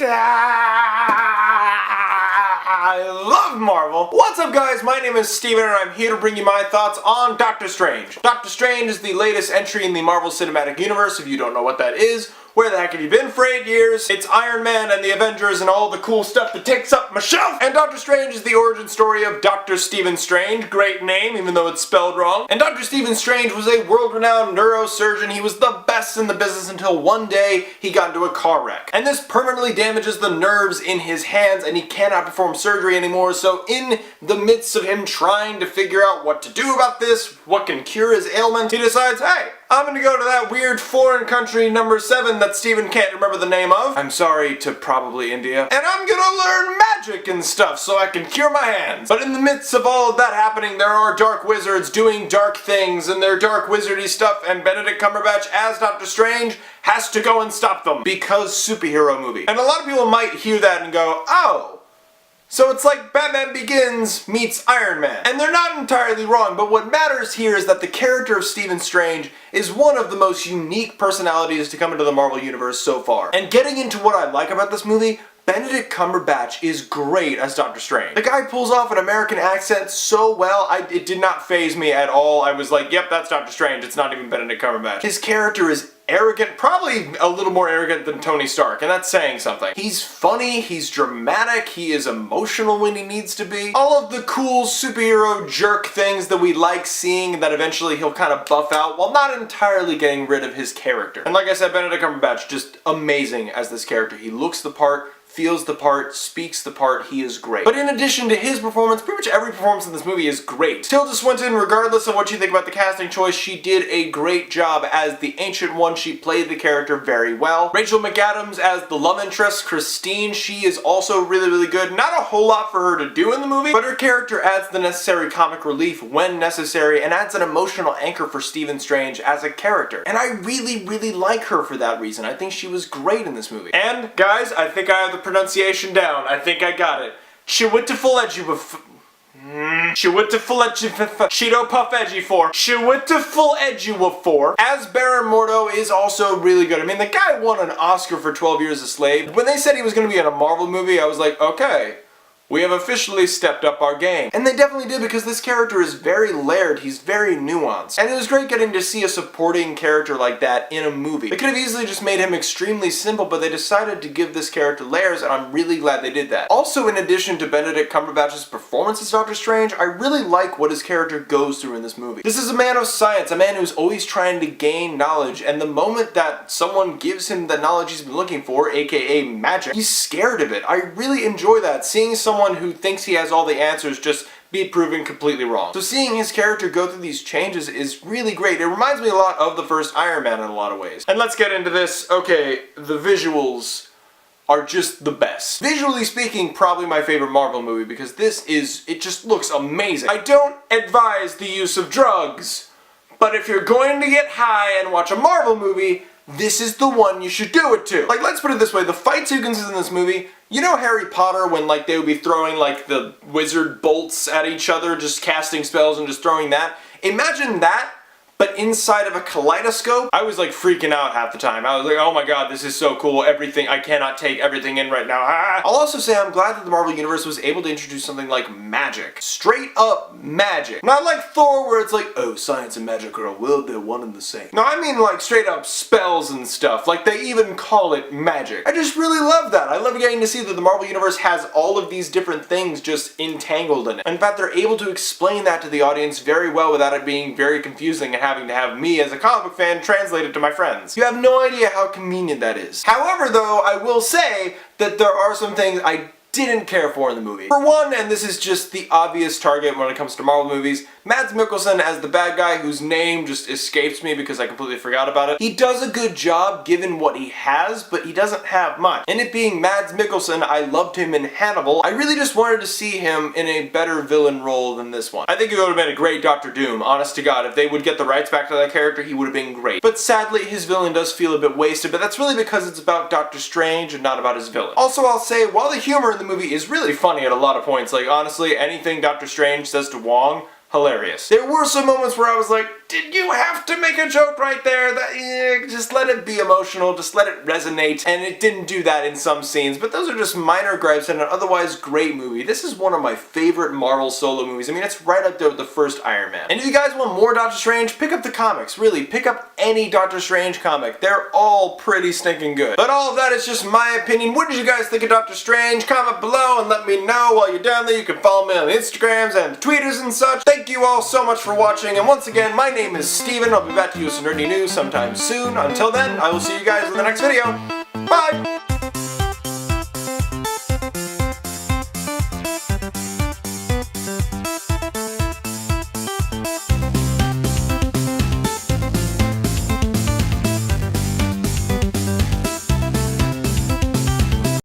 I love Marvel. What's up, guys? My name is Steven and I'm here to bring you my thoughts on Doctor Strange. Doctor Strange is the latest entry in the Marvel Cinematic Universe. If you don't know what that is, where the heck have you been for 8 years? It's Iron Man and the Avengers and all the cool stuff that takes up my shelf. And Doctor Strange is the origin story of Dr. Stephen Strange. Great name, even though it's spelled wrong. And Dr. Stephen Strange was a world-renowned neurosurgeon. He was the best in the business until one day he got into a car wreck. And this permanently damages the nerves in his hands and he cannot perform surgery anymore. So in the midst of him trying to figure out what to do about this, what can cure his ailment, he decides, hey, I'm gonna go to that weird foreign country number 7 that Steven can't remember the name of. I'm sorry to probably India. And I'm gonna learn magic and stuff so I can cure my hands. But in the midst of all of that happening, there are dark wizards doing dark things and their dark wizardy stuff, and Benedict Cumberbatch as Doctor Strange has to go and stop them because superhero movie. And a lot of people might hear that and go, oh, so it's like Batman Begins meets Iron Man. And they're not entirely wrong, but what matters here is that the character of Stephen Strange is one of the most unique personalities to come into the Marvel Universe so far. And getting into what I like about this movie, Benedict Cumberbatch is great as Doctor Strange. The guy pulls off an American accent so well, it did not faze me at all. I was like, yep, that's Doctor Strange, it's not even Benedict Cumberbatch. His character is arrogant, probably a little more arrogant than Tony Stark, and that's saying something. He's funny, he's dramatic, he is emotional when he needs to be. All of the cool superhero jerk things that we like seeing that eventually he'll kind of buff out while not entirely getting rid of his character. And like I said, Benedict Cumberbatch, just amazing as this character. He looks the part, feels the part, speaks the part, he is great. But in addition to his performance, pretty much every performance in this movie is great. Tilda Swinton, regardless of what you think about the casting choice, she did a great job as the Ancient One. She played the character very well. Rachel McAdams as the love interest, Christine, she is also really, really good. Not a whole lot for her to do in the movie, but her character adds the necessary comic relief when necessary and adds an emotional anchor for Stephen Strange as a character. And I really, really like her for that reason. I think she was great in this movie. And, guys, I think I have the pronunciation down. I think I got it. Chiwetel Ejiofor as Baron Mordo is also really good. I mean, the guy won an Oscar for 12 Years a Slave. When they said he was going to be in a Marvel movie, I was like, okay, we have officially stepped up our game. And they definitely did, because this character is very layered, he's very nuanced. And it was great getting to see a supporting character like that in a movie. They could have easily just made him extremely simple, but they decided to give this character layers, and I'm really glad they did that. Also, in addition to Benedict Cumberbatch's performance as Doctor Strange, I really like what his character goes through in this movie. This is a man of science, a man who's always trying to gain knowledge, and the moment that someone gives him the knowledge he's been looking for, aka magic, he's scared of it. I really enjoy that, seeing someone who thinks he has all the answers just be proven completely wrong. So seeing his character go through these changes is really great. It reminds me a lot of the first Iron Man in a lot of ways. And let's get into this. Okay, the visuals are just the best. Visually speaking, probably my favorite Marvel movie, because it just looks amazing. I don't advise the use of drugs, but if you're going to get high and watch a Marvel movie, this is the one you should do it to. Like, let's put it this way, the fight sequences in this movie, you know Harry Potter when like they would be throwing like the wizard bolts at each other, just casting spells and just throwing that? Imagine that, but inside of a kaleidoscope. I was like freaking out half the time. I was like, oh my god, this is so cool. Everything, I cannot take everything in right now. Ah. I'll also say I'm glad that the Marvel Universe was able to introduce something like magic. Straight up magic. Not like Thor where it's like, oh, science and magic are a world, they're one and the same. No, I mean like straight up spells and stuff. Like they even call it magic. I just really love that. I love getting to see that the Marvel Universe has all of these different things just entangled in it. In fact, they're able to explain that to the audience very well without it being very confusing and having to have me as a comic book fan translate it to my friends. You have no idea how convenient that is. However, though, I will say that there are some things I didn't care for in the movie. For one, and this is just the obvious target when it comes to Marvel movies, Mads Mikkelsen as the bad guy, whose name just escapes me because I completely forgot about it. He does a good job given what he has, but he doesn't have much. And it being Mads Mikkelsen, I loved him in Hannibal. I really just wanted to see him in a better villain role than this one. I think he would have been a great Doctor Doom, honest to God. If they would get the rights back to that character, he would have been great. But sadly, his villain does feel a bit wasted, but that's really because it's about Doctor Strange and not about his villain. Also, I'll say, while the humor in the movie is really funny at a lot of points, like honestly, anything Doctor Strange says to Wong, hilarious. There were some moments where I was like, did you have to make a joke right there? Just let it be emotional, just let it resonate, and it didn't do that in some scenes, but those are just minor gripes in an otherwise great movie. This is one of my favorite Marvel solo movies. I mean, it's right up there with the first Iron Man. And if you guys want more Doctor Strange, pick up the comics. Really, pick up any Doctor Strange comic. They're all pretty stinking good. But all of that is just my opinion. What did you guys think of Doctor Strange? Comment below and let me know. While you're down there, you can follow me on Instagrams and Tweeters and such. Thank you all so much for watching, and once again, my name is Steven. I'll be back to you with some nerdy news sometime soon. Until then, I will see you guys in the next video. Bye!